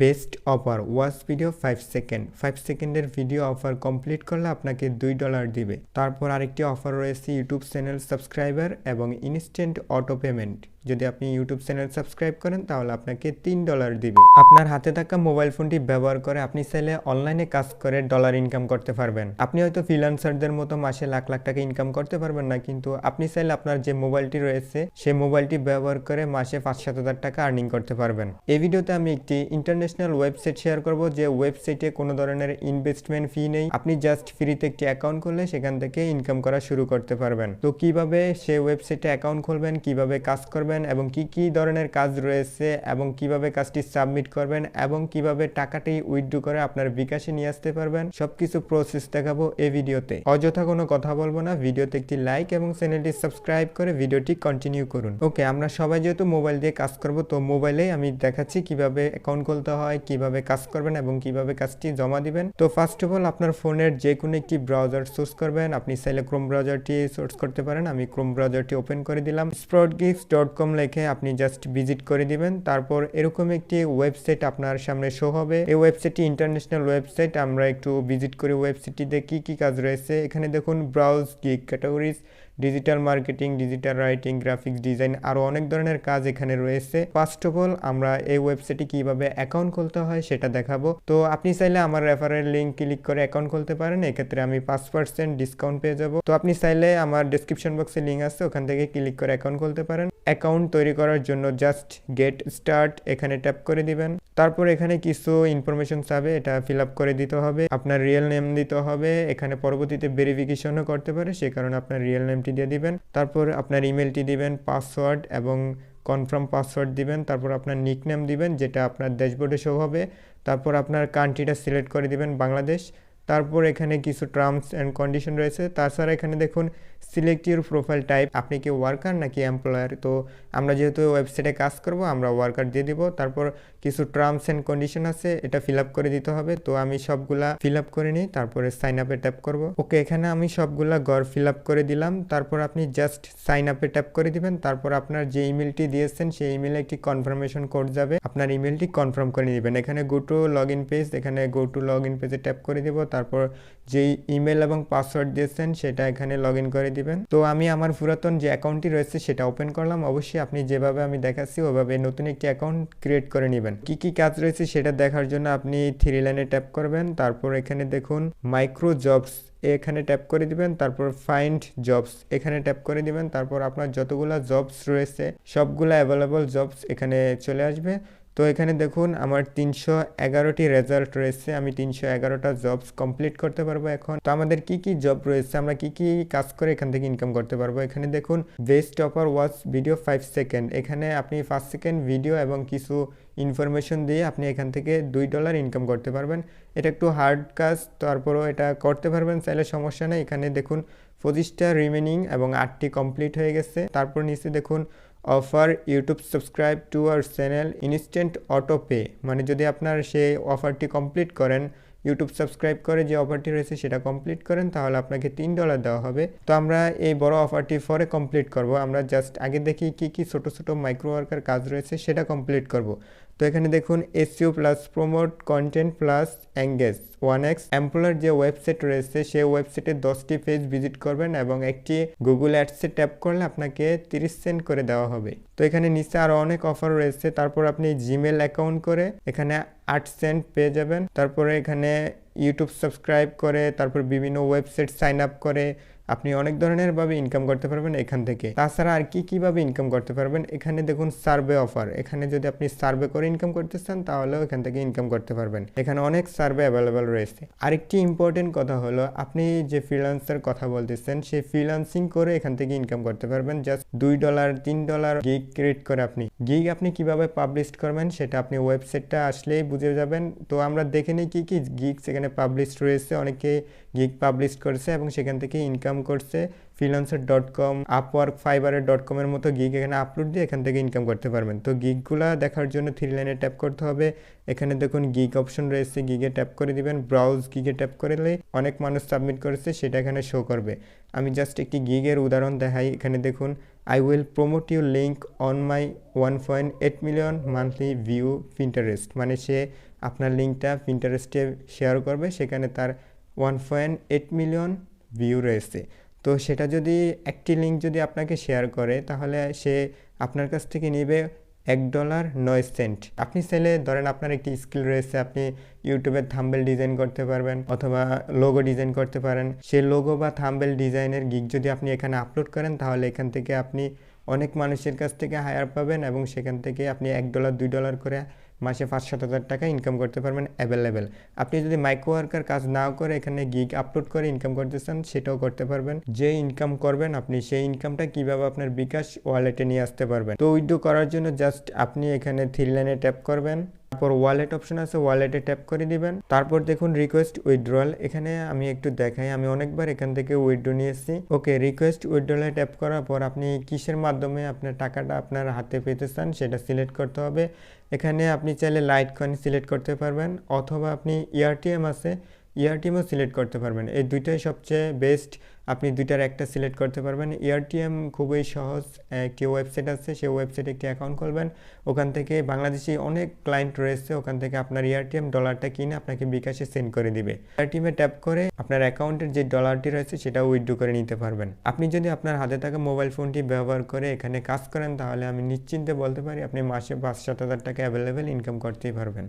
Best offer watch video 5 second 5 সেকেন্ডের video offer complete করলে আপনাকে $2 দিবে। তারপর আরেকটি অফার রয়েছে ইউটিউব চ্যানেল সাবস্ক্রাইবার এবং ইনস্ট্যান্ট অটো পেমেন্ট। যদি আপনি ইউটিউব চ্যানেল সাবস্ক্রাইব করেন তাহলে আপনাকে $3 দিবে। আপনার হাতে থাকা মোবাইল ফোনটি ব্যবহার করে আপনি চাইলে অনলাইনে কাজ করে ডলার ইনকাম করতে পারবেন। আপনি হয়তো ফ্রিল্যান্সারদের মতো মাসে লাখ লাখ টাকা ইনকাম করতে পারবেন না, কিন্তু আপনি চাইলে আপনার যে মোবাইলটি রয়েছে সেই মোবাইলটি ব্যবহার করে মাসে 5-7 হাজার টাকা আর্নিং করতে পারবেন। এই ভিডিওতে আমি একটি ইন্টারন্যাশনাল ওয়েবসাইট শেয়ার করব, যে ওয়েবসাইটে কোনো ধরনের ইনভেস্টমেন্ট ফি নেই। আপনি জাস্ট ফ্রিতে একটি অ্যাকাউন্ট খুললে সেখান থেকে ইনকাম করা শুরু করতে পারবেন। তো কিভাবে সেই ওয়েবসাইটে অ্যাকাউন্ট খুলবেন, কিভাবে কাজ করবেন এবং কি কি ধরনের কাজ রয়েছে এবং কিভাবে কাজটি সাবমিট করবেন এবং কিভাবে টাকাটি উইথড্র করে আপনার বিকাশে নিয়ে আসতে পারবেন, সবকিছু প্রসেস দেখাবো এই ভিডিওতে। অযথা কোনো কথা বলবো না, ভিডিওতে একটি লাইক এবং চ্যানেলটি সাবস্ক্রাইব করে ভিডিওটি কন্টিনিউ করুন। ওকে, আমরা সবাই যেহেতু মোবাইল দিয়ে কাজ করব, তো মোবাইলেই আমি দেখাচ্ছি কিভাবে অ্যাকাউন্ট খুলতে হয়, কিভাবে কাজ করবেন এবং কিভাবে কাজটি জমা দিবেন। তো ফার্স্ট অফ অল আপনার ফোনের যে কোনো একটি ব্রাউজার চুজ করবেন। আপনি চাইলে ক্রোম ব্রাউজারটি সার্চ করতে পারেন। আমি ক্রোম ব্রাউজারটি ওপেন করে দিলাম। Sproutgigs.com লিখে আপনি জাস্ট ভিজিট করে দিবেন। তারপর এরকম একটি ওয়েবসাইট আপনার সামনে শো হবে। এই ওয়েবসাইটটি ইন্টারন্যাশনাল ওয়েবসাইট। আমরা একটু ভিজিট করি ওয়েবসাইটটিতে কি কি কাজ রয়েছে। এখানে দেখুন browse gig categories, digital marketing, digital writing, graphics design, আরও অনেক ধরনের কাজ এখানে রয়েছে। ফার্স্ট অফ অল আমরা এই ওয়েবসাইটে কিভাবে অ্যাকাউন্ট খুলতে হয় সেটা দেখাবো। তো আপনি চাইলে আমার রেফারেল লিঙ্ক ক্লিক করে অ্যাকাউন্ট খুলতে পারেন। এক্ষেত্রে আমি 5% ডিসকাউন্ট পেয়ে যাব। তো আপনি চাইলে আমার ডেসক্রিপশন বক্সে লিঙ্ক আছে, ওখান থেকে ক্লিক করে অ্যাকাউন্ট খুলতে পারেন। অ্যাকাউন্ট তৈরি করার জন্য জাস্ট গেট স্টার্ট এখানে ট্যাপ করে দিবেন। তারপর এখানে কিছু ইনফরমেশন চাবে, এটা ফিল আপ করে দিতে হবে। আপনার রিয়েল নেম দিতে হবে। এখানে পরবর্তীতে ভেরিফিকেশনও করতে পারে, সে কারণে আপনার রিয়েল নেমটি দিয়ে দিবেন। তারপর আপনার ইমেলটি দিবেন, পাসওয়ার্ড এবং কনফার্ম পাসওয়ার্ড দিবেন। তারপর আপনার নিকনেম দিবেন, যেটা আপনার ড্যাশবোর্ডে শো হবে। তারপর আপনার কান্ট্রিটা সিলেক্ট করে দিবেন বাংলাদেশ। তারপর এখানে কিছু টার্মস অ্যান্ড কন্ডিশন রয়েছে। তাছাড়া এখানে দেখুন সিলেক্ট ইউর প্রোফাইল টাইপ, আপনি কি ওয়ার্কার নাকি এমপ্লয়ার। তো আমরা যেহেতু ওয়েবসাইটে কাজ করব, আমরা ওয়ার্কার দিয়ে দিব। তারপর কিছু টার্মস অ্যান্ড কন্ডিশন আছে, এটা ফিল আপ করে দিতে হবে। তো আমি সবগুলা ফিল আপ করে নিই, তারপরে সাইন আপে ট্যাপ করব। ওকে, এখানে আমি সবগুলা ঘর ফিল আপ করে দিলাম। তারপর আপনি জাস্ট সাইন আপে ট্যাপ করে দিবেন। তারপর আপনার যে ইমেলটি দিয়েছেন সেই ইমেলে একটি কনফার্মেশন কোড যাবে, আপনার ইমেলটি কনফার্ম করে দিবেন। এখানে go to log in page, এখানে গো টু লগ ইন পেজে ট্যাপ করে দিব। তারপর যেই ইমেল এবং পাসওয়ার্ড দিয়েছেন সেটা এখানে লগ ইন করে দিবেন। তো আমি আমার পুরাতন যে অ্যাকাউন্টটি রয়েছে সেটা ওপেন করলাম। অবশ্যই আপনি যেভাবে আমি দেখাচ্ছি ওভাবে নতুন একটি অ্যাকাউন্ট ক্রিয়েট করে নেবেন। কি কি কাজ রয়েছে সেটা দেখার জন্য আপনি 3 লাইনে ট্যাপ করবেন। তারপর এখানে দেখুন মাইক্রো জবস, এখানে ট্যাপ করে দিবেন। তারপর ফাইন্ড জবস এখানে ট্যাপ করে দিবেন। তারপর আপনার যতগুলা জবস রয়েছে সবগুলা অ্যাভেলেবল জবস এখানে চলে আসবে। তো এখানে দেখুন আমার 311টি রেজাল্ট রয়েছে। আমি 311টা জবস কমপ্লিট করতে পারবো এখন। তো আমাদের কি কি জব রয়েছে, আমরা কি কি কাজ করে এখান থেকে ইনকাম করতে পারবো। এখানে দেখুন best offer watch video 5 second, এখানে আপনি 5 সেকেন্ড ভিডিও এবং কিছু ইনফরমেশন দিয়ে আপনি এখান থেকে $2 ইনকাম করতে পারবেন। এটা একটু হার্ড কাজ, তারপরেও এটা করতে পারবেন, চাইলে সমস্যা নেই। এখানে দেখুন 25টা রিমেনিং এবং 8টি কমপ্লিট হয়ে গেছে। তারপর নিচে দেখুন offer YouTube subscribe to our channel instant auto pay, মানে যদি আপনার সেই অফারটি কমপ্লিট করেন, ইউটিউব সাবস্ক্রাইব করে যে অফারটি রয়েছে সেটা কমপ্লিট করেন, তাহলে আপনাকে $3 দেওয়া হবে। তো আমরা এই বড় অফারটি পরে কমপ্লিট করব। আমরা জাস্ট আগে দেখি কি কি ছোট ছোট মাইক্রো ওয়ার্কার কাজ রয়েছে সেটা কমপ্লিট করব। তো এখানে দেখুন SEO plus promote content plus engage 1x employer যে ওয়েবসাইট রয়েছে সেই ওয়েবসাইটে 10টি পেজ ভিজিট করবেন এবং একটি গুগল অ্যাডসে ট্যাপ করলে আপনাকে 30 সেন্ট করে দেওয়া হবে। তো এখানে নিচে আরও অনেক অফার রয়েছে। তারপর আপনি জিমেল অ্যাকাউন্ট করে এখানে 8 সেন্ট পেয়ে যাবেন। তারপরে এখানে ইউটিউব সাবস্ক্রাইব করে, তারপর বিভিন্ন ওয়েবসাইট সাইন আপ করে আপনি অনেক ধরনের ভাবে ইনকাম করতে পারবেন এখান থেকে। তাছাড়া আর কি কিভাবে ইনকাম করতে পারবেন, এখানে দেখুন সার্ভে অফার, এখানে যদি আপনি সার্ভে করে ইনকাম করতে চান তাহলেও এখান থেকে ইনকাম করতে পারবেন। এখানে অনেক সার্ভে অ্যাভেলেবেল রয়েছে। আরেকটি ইম্পর্টেন্ট কথা হলো, আপনি যে ফ্রিল্যান্সার কথা বলতেছেন সেই ফ্রিল্যান্সিং করে এখান থেকে ইনকাম করতে পারবেন। জাস্ট $2 $3 গিগ ক্রিয়েট করে আপনি কিভাবে পাবলিশ করবেন সেটা আপনি ওয়েবসাইটটা আসলেই বুঝে যাবেন। তো আমরা দেখে নিই কি কি গিগ সেখানে পাবলিশ রয়েছে। অনেকে গিগ পাবলিশ করেছে এবং সেখান থেকে ইনকাম করছে। freelancer.com, আপওয়ার্ক, fiverr.com এর মতো গিগ এখানে আপলোড দিয়ে এখান থেকে ইনকাম করতে পারবেন। তো গিগগুলা দেখার জন্য 3 লাইনে ট্যাপ করতে হবে। এখানে দেখুন গিগ অপশন রয়েছে, গিগে ট্যাপ করে দিবেন। ব্রাউজ গিগে ট্যাপ করলে অনেক মানুষ সাবমিট করেছে সেটা এখানে শো করবে। আমি জাস্ট একটি গিগের উদাহরণ দেখাই। এখানে দেখুন I will promote your link on my 1.8 million monthly view Pinterest, মানে সে আপনার লিঙ্কটা পিন্টারেস্টে শেয়ার করবে, সেখানে তার 1.8 মিলিয়ন ভিউ রয়েছে। তো সেটা যদি একটি লিঙ্ক যদি আপনাকে শেয়ার করে তাহলে সে আপনার কাছ থেকে নেবে $1.09। আপনি চাইলে ধরেন আপনার একটি স্কিল রয়েছে, আপনি ইউটিউবের থাম্বনেল ডিজাইন করতে পারবেন অথবা লোগো ডিজাইন করতে পারেন। সেই লোগো বা থাম্বনেল ডিজাইনের গিগ যদি আপনি এখানে আপলোড করেন তাহলে এখান থেকে আপনি অনেক মানুষের কাছ থেকে হায়ার পাবেন এবং সেখান থেকে আপনি $1 $2 করে মাসে 5-7 হাজার টাকা ইনকাম করতে পারবেন অ্যাভেলেবেল। আপনি যদি মাইক্রো ওয়ার্কার কাজ নাও করে এখানে গিগ আপলোড করে ইনকাম করতে চান সেটাও করতে পারবেন। যে ইনকাম করবেন আপনি সেই ইনকামটা কিভাবে আপনার বিকাশ ওয়ালেটে নিয়ে আসতে পারবেন। তো উইথড্র করার জন্য জাস্ট আপনি এখানে 3 লাইনে ট্যাপ করবেন, তারপর ওয়ালেট অপশন আছে, ওয়ালেটে ট্যাপ করে দিবেন। তারপর দেখুন রিকোয়েস্ট উইথড্রয়াল, এখানে আমি একটু দেখাই, আমি অনেকবার এখান থেকে উইথড্র নিয়েছি। ওকে, রিকোয়েস্ট উইথড্রয়ালে ট্যাপ করার পর আপনি কিসের মাধ্যমে আপনার টাকাটা আপনার হাতে পেতে চান সেটা সিলেক্ট করতে হবে। এখানে আপনি চাইলে লাইট কয়েন সিলেক্ট করতে পারবেন অথবা আপনি এআরটিএম আছে এআরটিএমও সিলেক্ট করতে পারবেন। এই দুইটাই সবচেয়ে বেস্ট, আপনি দুইটার একটা সিলেক্ট করতে পারবেন। এআরটিএম খুবই সহজ, একটি ওয়েবসাইট আছে, সেই ওয়েবসাইটে একটি অ্যাকাউন্ট খুলবেন, ওখান থেকে বাংলাদেশি অনেক ক্লায়েন্ট রয়েছে, ওখান থেকে আপনার এআরটিএম ডলারটা কিনে আপনাকে বিকাশে সেন্ড করে দিবে। এআরটিএমে ট্যাপ করে আপনার অ্যাকাউন্টের যে ডলারটি রয়েছে সেটা উইথড্র করে নিতে পারবেন। আপনি যদি আপনার হাতে থাকা মোবাইল ফোনটি ব্যবহার করে এখানে কাজ করেন তাহলে আমি নিশ্চিন্তে বলতে পারি আপনি মাসে 5-7 হাজার টাকা অ্যাভেলেবেল ইনকাম করতেই পারবেন।